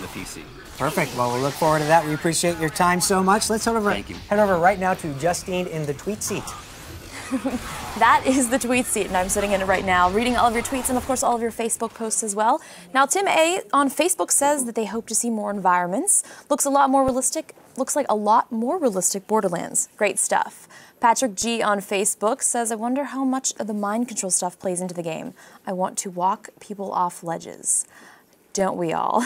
the PC. Perfect. Well, we'll look forward to that. We appreciate your time so much. Let's head over right now to Justine in the tweet seat. That is the tweet seat, and I'm sitting in it right now, reading all of your tweets and, of course, all of your Facebook posts as well. Now, Tim A. on Facebook says that they hope to see more environments. Looks like a lot more realistic Borderlands. Great stuff. Patrick G. on Facebook says, I wonder how much of the mind control stuff plays into the game. I want to walk people off ledges. Don't we all?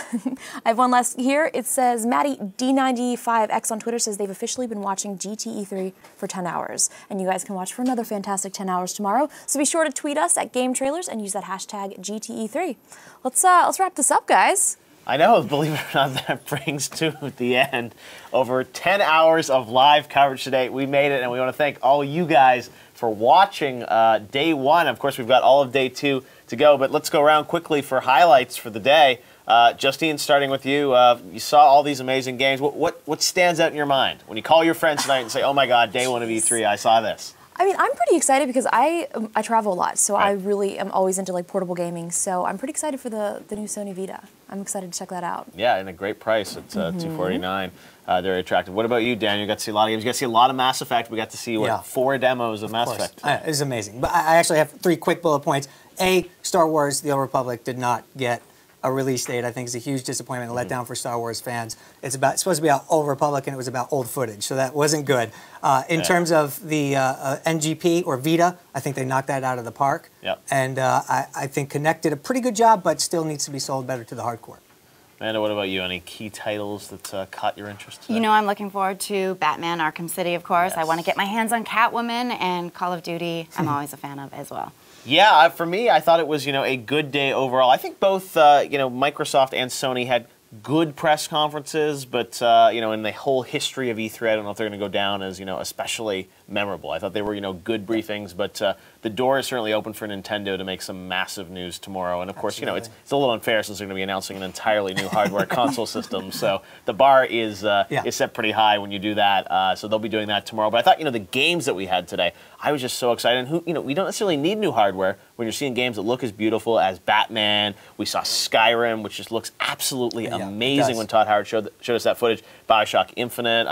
I have one last here. It says, Maddie D95X on Twitter says they've officially been watching GTE3 for 10 hours. And you guys can watch for another fantastic 10 hours tomorrow. So be sure to tweet us at Game Trailers and use that hashtag GTE3. Let's wrap this up, guys. I know, believe it or not, that brings to the end. Over 10 hours of live coverage today. We made it, and we want to thank all you guys for watching day one. Of course, we've got all of day two to go, but let's go around quickly for highlights for the day. Justine, starting with you, you saw all these amazing games. What stands out in your mind when you call your friends tonight and say, oh my God, day one of E3, I saw this? I mean, I'm pretty excited because I travel a lot, so I really am always into like portable gaming. So I'm pretty excited for the new Sony Vita. I'm excited to check that out. Yeah, and a great price. It's $249. Very attractive. What about you, Dan? You got to see a lot of games. You got to see a lot of Mass Effect. We got to see 4 demos of Mass Effect. It was amazing. But I actually have 3 quick bullet points. A, Star Wars: The Old Republic did not get a release date. I think it's a huge disappointment and letdown for Star Wars fans. It's supposed to be about Old Republic, and it was about old footage, so that wasn't good. In terms of the NGP or Vita, I think they knocked that out of the park. Yep. And I think Kinect did a pretty good job, but still needs to be sold better to the hardcore. Amanda, what about you? Any key titles that caught your interest today? You know, I'm looking forward to Batman Arkham City, of course. Yes. I want to get my hands on Catwoman, and Call of Duty I'm always a fan of as well. Yeah, for me, I thought it was, a good day overall. I think both, Microsoft and Sony had good press conferences, but, in the whole history of E3, I don't know if they're going to go down as, especially memorable. I thought they were, good briefings, but the door is certainly open for Nintendo to make some massive news tomorrow. And, of course, it's a little unfair since they're going to be announcing an entirely new hardware console system. So the bar is set pretty high when you do that. So they'll be doing that tomorrow. But I thought, the games that we had today, I was just so excited. And we don't necessarily need new hardware when you're seeing games that look as beautiful as Batman. We saw Skyrim, which just looks absolutely amazing when Todd Howard showed us that footage. BioShock Infinite,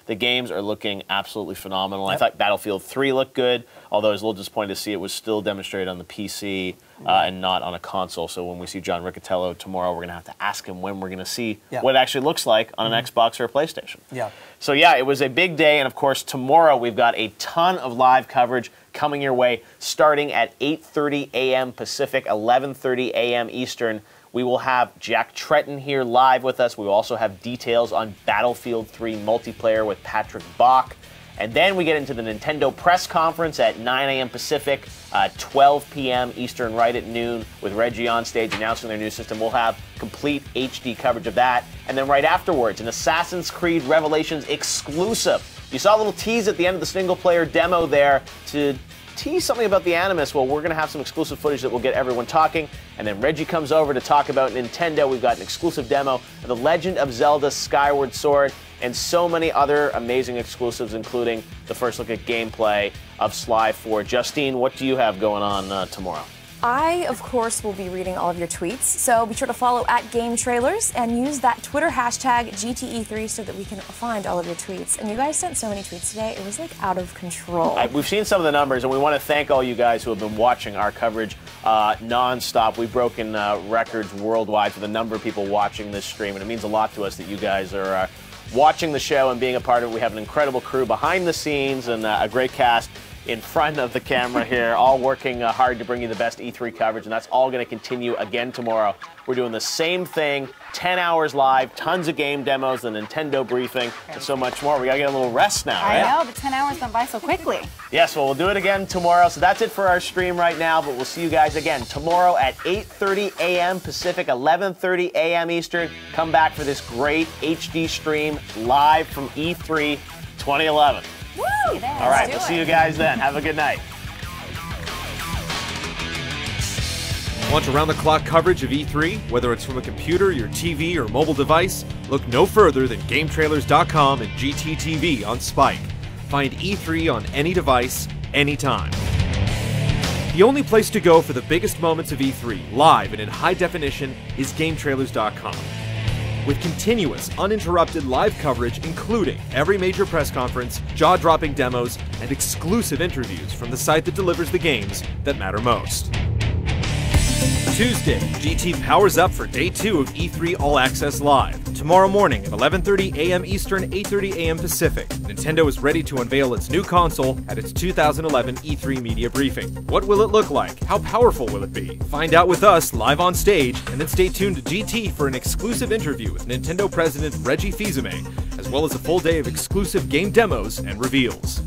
the games are looking absolutely phenomenal. Yep. I thought Battlefield 3 looked good, although I was a little disappointed to see it was still demonstrated on the PC and not on a console. So when we see John Riccatello tomorrow, we're going to have to ask him when we're going to see what it actually looks like on an Xbox or a PlayStation. Yeah. So yeah, it was a big day, and of course tomorrow we've got a ton of live coverage coming your way, starting at 8:30 a.m. Pacific, 11:30 a.m. Eastern. We will have Jack Tretton here live with us. We will also have details on Battlefield 3 multiplayer with Patrick Bach. And then we get into the Nintendo press conference at 9 a.m. Pacific, 12 p.m. Eastern, right at noon, with Reggie on stage announcing their new system. We'll have complete HD coverage of that. And then right afterwards, an Assassin's Creed Revelations exclusive. You saw a little tease at the end of the single-player demo there to tease something about the Animus. Well, we're going to have some exclusive footage that will get everyone talking. And then Reggie comes over to talk about Nintendo. We've got an exclusive demo of The Legend of Zelda Skyward Sword and so many other amazing exclusives, including the first look at gameplay of Sly 4. Justine, what do you have going on tomorrow? I, of course, will be reading all of your tweets, so be sure to follow at Game Trailers and use that Twitter hashtag GTE3 so that we can find all of your tweets. And you guys sent so many tweets today, it was like out of control. We've seen some of the numbers, and we want to thank all you guys who have been watching our coverage non-stop. We've broken records worldwide for the number of people watching this stream, and it means a lot to us that you guys are watching the show and being a part of it. We have an incredible crew behind the scenes and a great cast in front of the camera here, all working hard to bring you the best E3 coverage, and that's all going to continue again tomorrow. We're doing the same thing, 10 hours live, tons of game demos, the Nintendo briefing, and so much more. We got to get a little rest now, right? I know, the 10 hours went by so quickly. Yes, well, we'll do it again tomorrow. So that's it for our stream right now, but we'll see you guys again tomorrow at 8:30 a.m. Pacific, 11:30 a.m. Eastern. Come back for this great HD stream live from E3 2011. Woo! All right, we'll see you guys then. Have a good night. Want around-the-clock coverage of E3? Whether it's from a computer, your TV, or mobile device, look no further than GameTrailers.com and GTTV on Spike. Find E3 on any device, anytime. The only place to go for the biggest moments of E3, live and in high definition, is GameTrailers.com. with continuous, uninterrupted live coverage including every major press conference, jaw-dropping demos, and exclusive interviews from the site that delivers the games that matter most. Tuesday, GT powers up for Day 2 of E3 All Access Live. Tomorrow morning at 11:30 a.m. Eastern, 8:30 a.m. Pacific, Nintendo is ready to unveil its new console at its 2011 E3 media briefing. What will it look like? How powerful will it be? Find out with us live on stage, and then stay tuned to GT for an exclusive interview with Nintendo President Reggie Fils-Aimé, as well as a full day of exclusive game demos and reveals.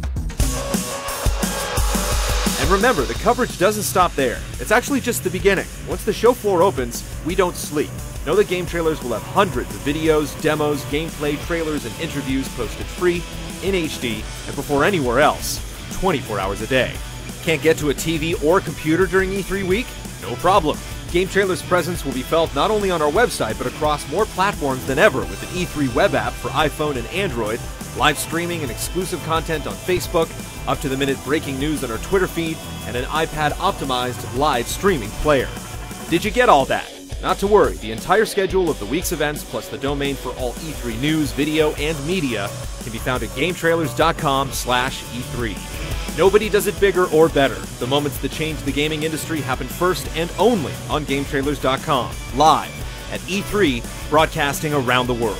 And remember, the coverage doesn't stop there. It's actually just the beginning. Once the show floor opens, we don't sleep. Know that Game Trailers will have hundreds of videos, demos, gameplay, trailers, and interviews posted free, in HD, and before anywhere else, 24 hours a day. Can't get to a TV or computer during E3 week? No problem. Game Trailers' presence will be felt not only on our website, but across more platforms than ever with an E3 web app for iPhone and Android, live streaming and exclusive content on Facebook, up-to-the-minute breaking news on our Twitter feed, and an iPad-optimized live streaming player. Did you get all that? Not to worry, the entire schedule of the week's events, plus the domain for all E3 news, video, and media can be found at GameTrailers.com/E3. Nobody does it bigger or better. The moments that change the gaming industry happen first and only on GameTrailers.com, live at E3, broadcasting around the world.